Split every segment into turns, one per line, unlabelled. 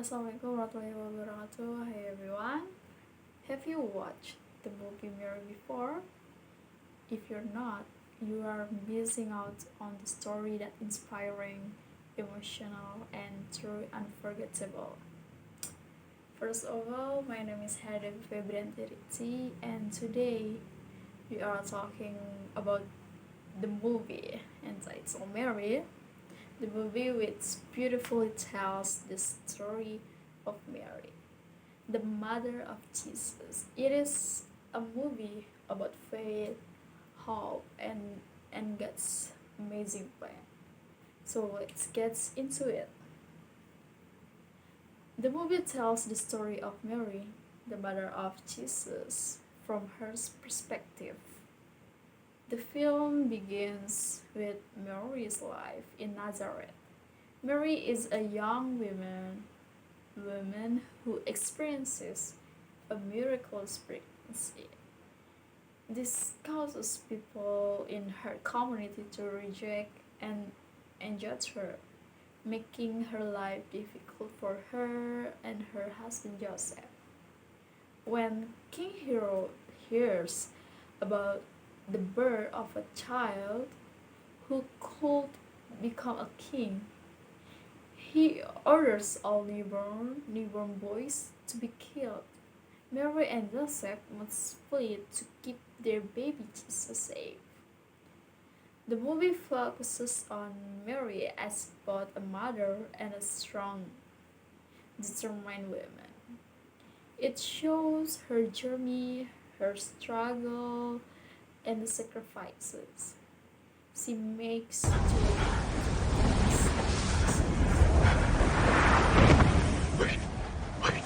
Assalamualaikum warahmatullahi wabarakatuh. Hi everyone. Have you watched the movie Mary before? If you're not, you are missing out on the story that inspiring, emotional, and truly unforgettable. First of all, my name is Helena Febrianti Riti, and today we are talking about the movie entitled Mary. The movie which beautifully tells the story of Mary, the mother of Jesus. It is a movie about faith, hope, and God's amazing plan. So let's get into it. The movie tells the story of Mary, the mother of Jesus, from her perspective. The film begins with Mary's life in Nazareth. Mary is a young woman who experiences a miraculous pregnancy. This causes people in her community to reject and judge her, making her life difficult for her and her husband Joseph. When King Herod hears about the birth of a child who could become a king, he orders all newborn boys to be killed. Mary and Joseph must flee to keep their baby Jesus safe. The movie focuses on Mary as both a mother and a strong, determined woman. It shows her journey, her struggle, and the sacrifices she makes to
Wait, wait.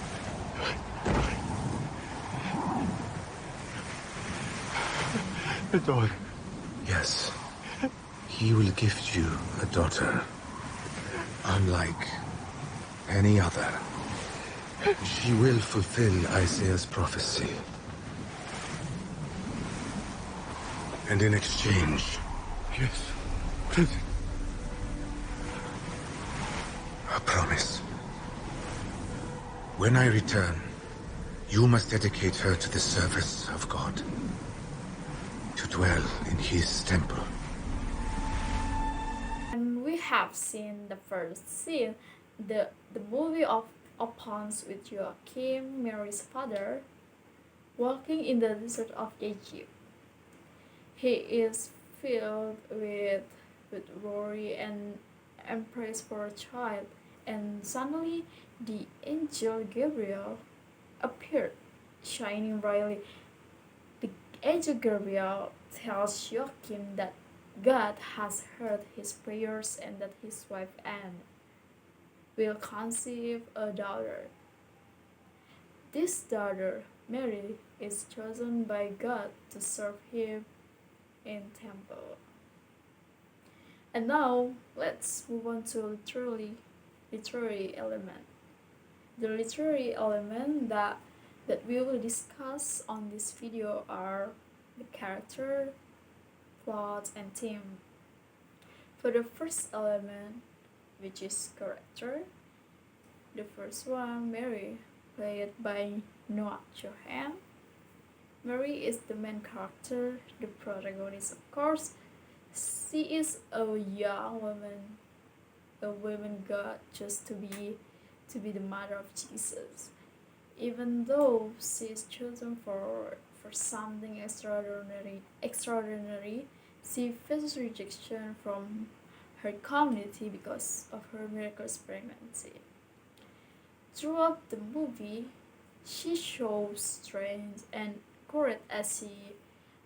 The dog. Yes. He will give you a daughter. Unlike any other. She will fulfill Isaiah's prophecy. And in exchange... Yes. A promise. When I return, you must dedicate her to the service of God. To dwell in his temple.
And we have seen the first scene. The movie opens with Joachim, Mary's father, walking in the desert of Egypt. He is filled with worry and praise for a child, and suddenly the angel Gabriel appeared, shining brightly. The angel Gabriel tells Joachim that God has heard his prayers and that his wife Anne will conceive a daughter. This daughter, Mary, is chosen by God to serve him in temple. And now let's move on to literary element. The literary element that we will discuss on this video are the character, plot, and theme. For the first element, which is character, the first one, Mary, played by Noah Johan. Mary is the main character, the protagonist, of course. She is a young woman, a woman God just to be the mother of Jesus. Even though she is chosen for something extraordinary, she faces rejection from her community because of her miraculous pregnancy. Throughout the movie, she shows strength and courage as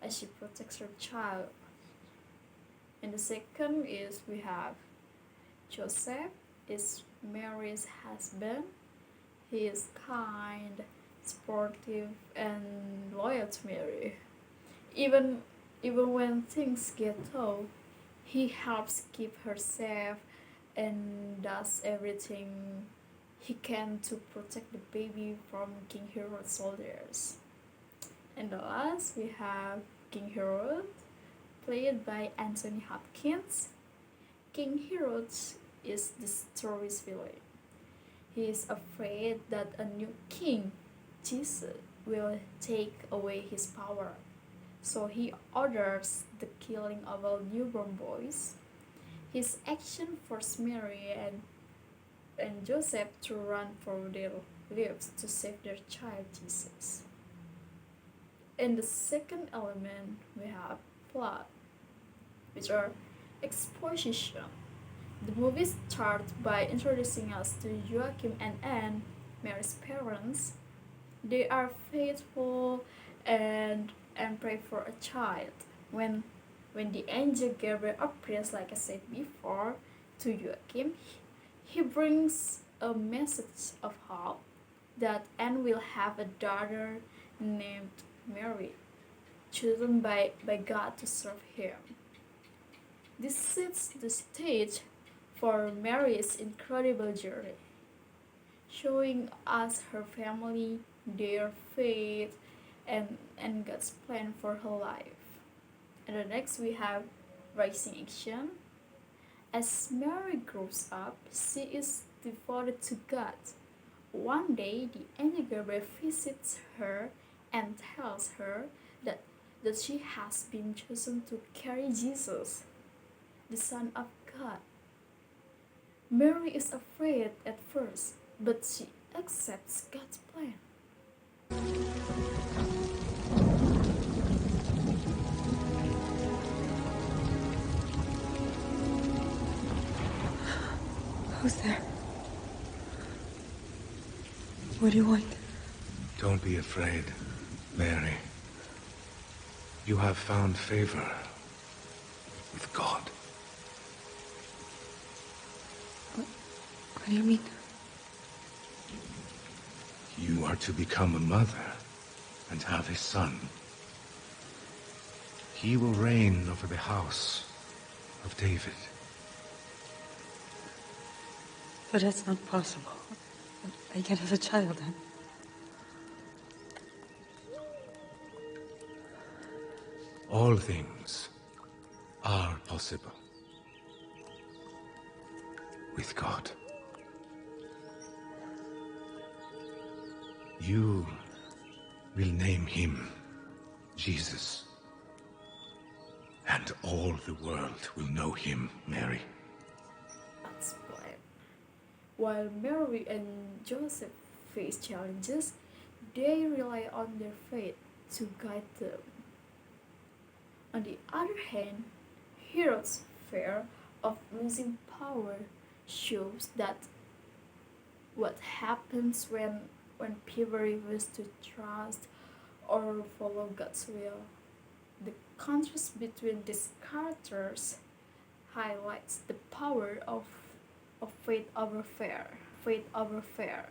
she protects her child. And the second is we have Joseph is Mary's husband. He is kind, supportive, and loyal to Mary. Even when things get tough, he helps keep her safe and does everything he can to protect the baby from King Herod's soldiers. And the last we have King Herod, played by Anthony Hopkins. King Herod is the story's villain. He is afraid that a new king, Jesus, will take away his power. So he orders the killing of all newborn boys. His action forced Mary and Joseph to run for their lives to save their child Jesus. In the second element, we have plot, which are exposition. The movie starts by introducing us to Joachim and Anne, Mary's parents. They are faithful and pray for a child. When the angel Gabriel appears, like I said before, to Joachim, he brings a message of hope that Anne will have a daughter named Mary, chosen by God to serve him. This sets the stage for Mary's incredible journey, showing us her family, their faith, and God's plan for her life. And the next we have rising action. As Mary grows up, she is devoted to God. One day, the angel Gabriel visits her and tells her that she has been chosen to carry Jesus, the Son of God. Mary is afraid at first, but she accepts God's plan.
Who's there? What do you want?
Don't be afraid, Mary. You have found favor with God.
What do you mean?
You are to become a mother and have a son. He will reign over the house of David.
But that's not possible. I can't have a child then.
All things are possible with God. You will name him Jesus, and all the world will know him, Mary.
God's plan. While Mary and Joseph face challenges, they rely on their faith to guide them. On the other hand, Herod's fear of losing power shows that what happens when people refuse to trust or follow God's will. The contrast between these characters highlights the power of faith over fear. Faith over fear.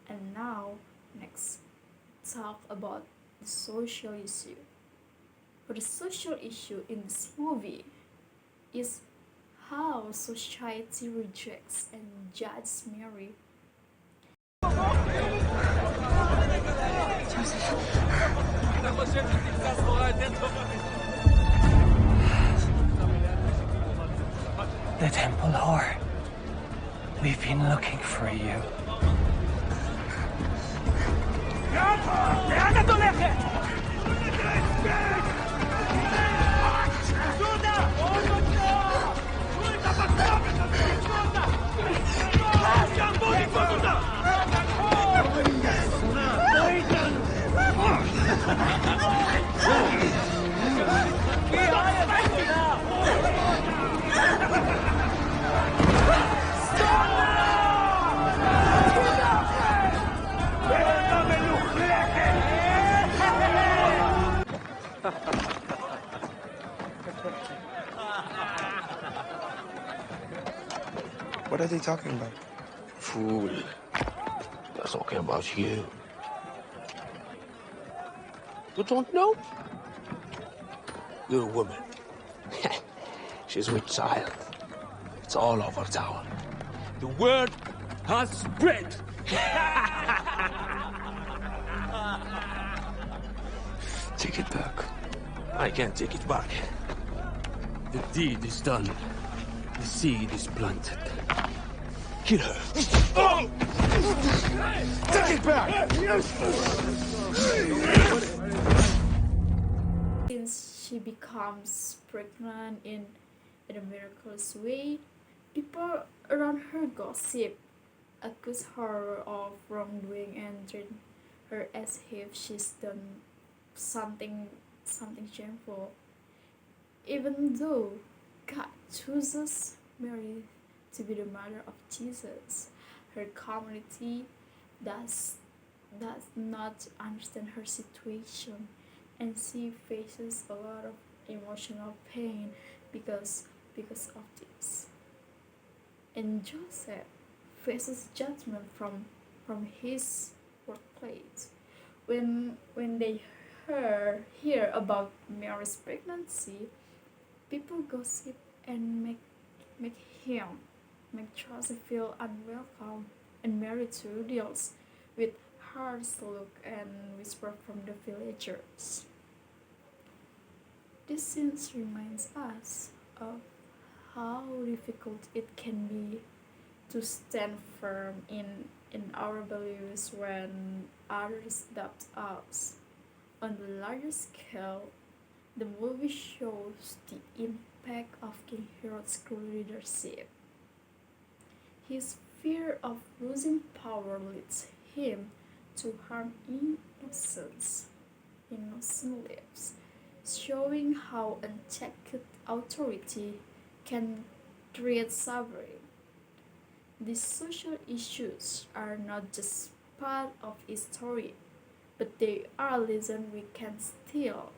And now, next, talk about the social issue. For the social issue in this movie is how society rejects and judges Mary.
The temple whore. We've been looking for you.
What are they talking about?
Fool. They're talking about you. You don't know? You're a woman. She's with child. It's all over town. The word has spread.
Take it back.
I can't take it back. The deed is done. The seed is planted. Kill her.
Take it back!
Since she becomes pregnant in a miraculous way, people around her gossip, accuse her of wrongdoing, and treat her as if she's done something shameful. Even though God chooses Mary to be the mother of Jesus, her community does does not understand her situation, and she faces a lot of emotional pain because of this. And Joseph faces judgment from his workplace when they hear about Mary's pregnancy. People gossip and make him make Joseph feel unwelcome, and Mary too deals with harsh look and whisper from the villagers. This scene reminds us of how difficult it can be to stand firm in our beliefs when others doubt us. On the larger scale, the movie shows the impact of King Herod's cruel leadership. His fear of losing power leads him to harm innocent lives, showing how unchecked authority can create suffering. These social issues are not just part of his story, but they are lessons we can still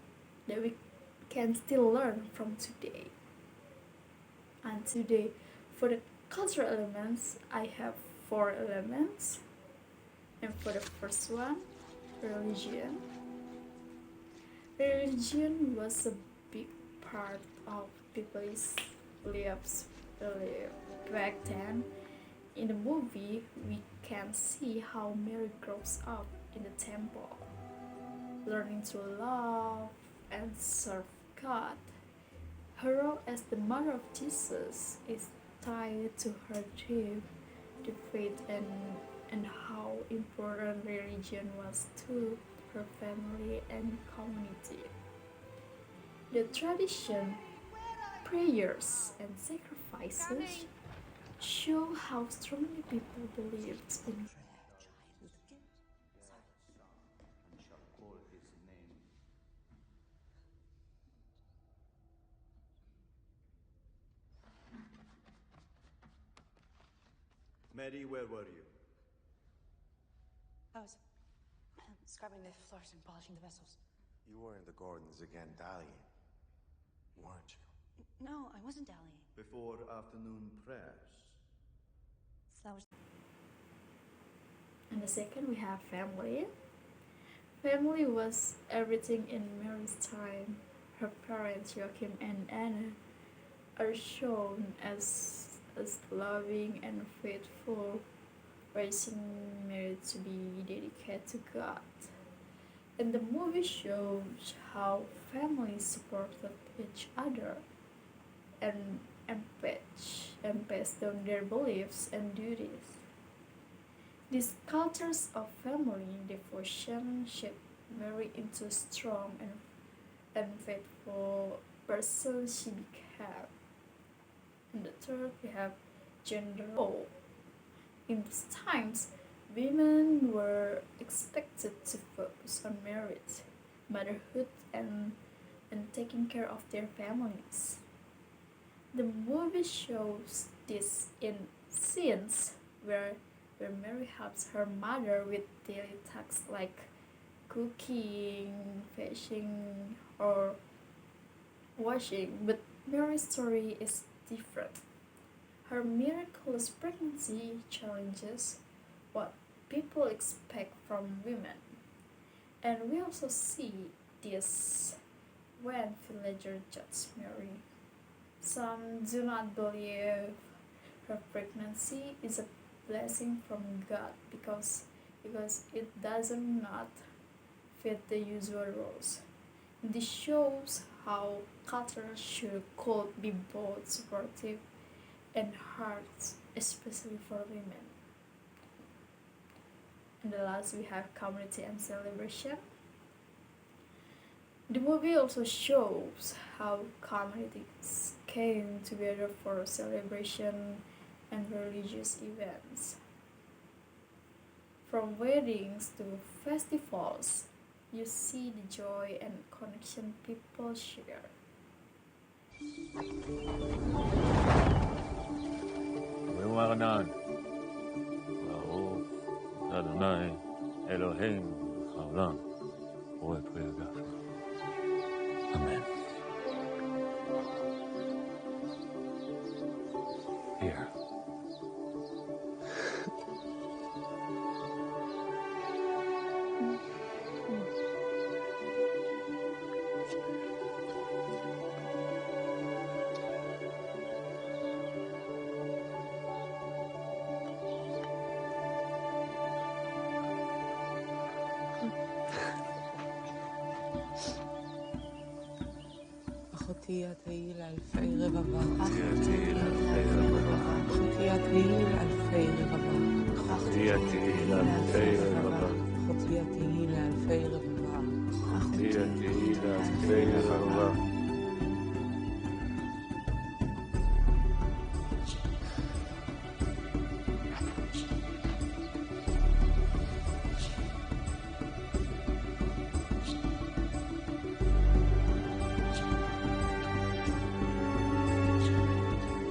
learn from today. And today, for the cultural elements, I have four elements. And for the first one, religion. Religion was a big part of people's lives back then. In the movie, we can see how Mary grows up in the temple, learning to love and serve God. Her role as the mother of Jesus is tied to her dream, the faith, and how important religion was to her family and community. The tradition, prayers, and sacrifices show how strongly people believed in.
Mary, where were you?
I was scrubbing the floors and polishing the vessels.
You were in the gardens again, dallying, weren't you?
No, I wasn't dallying.
Before afternoon prayers.
So that was.
And the second, we have family. Family was everything in Mary's time. Her parents, Joachim and Anna, are shown as loving and faithful, raising Mary to be dedicated to God. And the movie shows how families supported each other and and passed down their beliefs and duties. These cultures of family devotion shaped Mary into a strong and faithful person she became. And the third, we have gender role. In these times, women were expected to focus on marriage, motherhood, and taking care of their families. The movie shows this in scenes where Mary helps her mother with daily tasks like cooking, fishing, or washing. But Mary's story is different. Her miraculous pregnancy challenges what people expect from women. And we also see this when villagers judge Mary. Some do not believe her pregnancy is a blessing from God because it does not fit the usual roles. This shows how culture could be both supportive and especially for women. And the last we have community and celebration. The movie also shows how communities came together for celebration and religious events. From weddings to festivals, you see the joy and connection people share.
ומרנן, ברוך אדוני אלוהינו העולם, רואה פרי הגף. אמן. Here.
אחותי תהי לאלפי רבבה.
תהי לאלפי רבבה.
אחותי תהי לאלפי רבבה.
אחותי תהי לאלפי רבבה.
אחותי תהי לאלפי רבבה.
אחותי תהי לאלפי רבבה.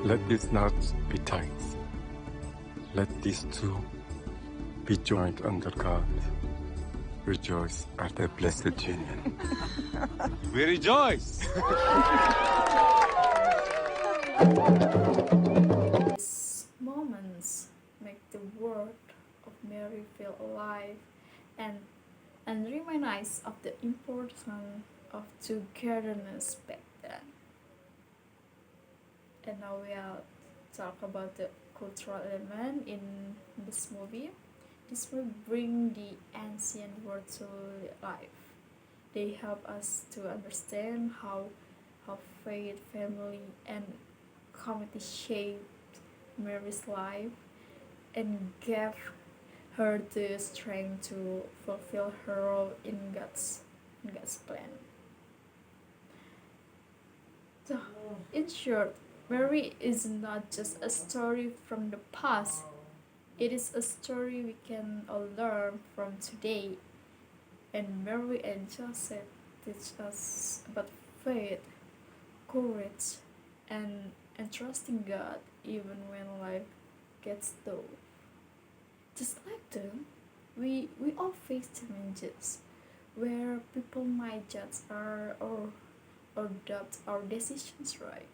Let this not be tight. Let these two be joined under God. Rejoice at their blessed union.
We rejoice!
These moments make the word of Mary feel alive and remind us of the importance of togetherness back then. And now we'll talk about the cultural element in this movie. This will bring the ancient world to life. They help us to understand how faith, family, and community shaped Mary's life and gave her the strength to fulfill her role in God's plan. So, in short, Mary is not just a story from the past, it is a story we can all learn from today. And Mary and Joseph teach us about faith, courage, and trusting God even when life gets tough. Just like them, we all face challenges where people might judge or doubt our decisions, right?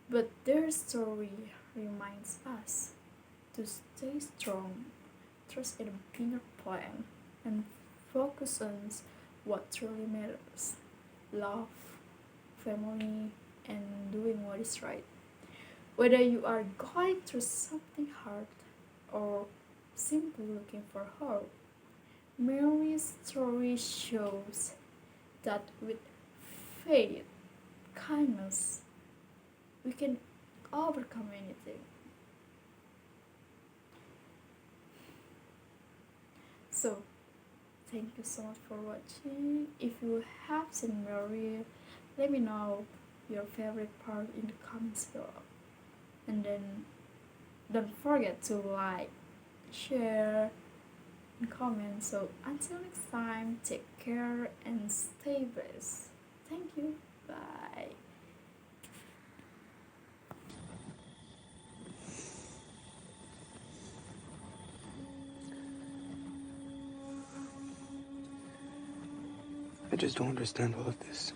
But their story reminds us to stay strong, trust in a bigger plan, and focus on what truly matters: love, family, and doing what is right. Whether you are going through something hard or simply looking for hope, Mary's story shows that with faith, kindness, we can overcome anything. So, thank you so much for watching. If you have seen Mary, let me know your favorite part in the comments below. And then don't forget to like, share, and comment. So until next time, take care and stay blessed. Thank you. Bye.
I just don't understand all of this.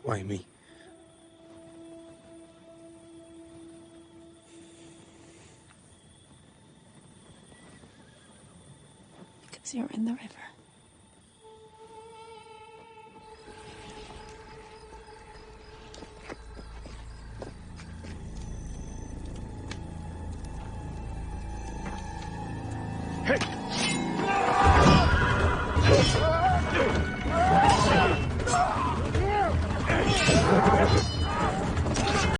Why me?
Because you're in the river.
Hey!
Bye.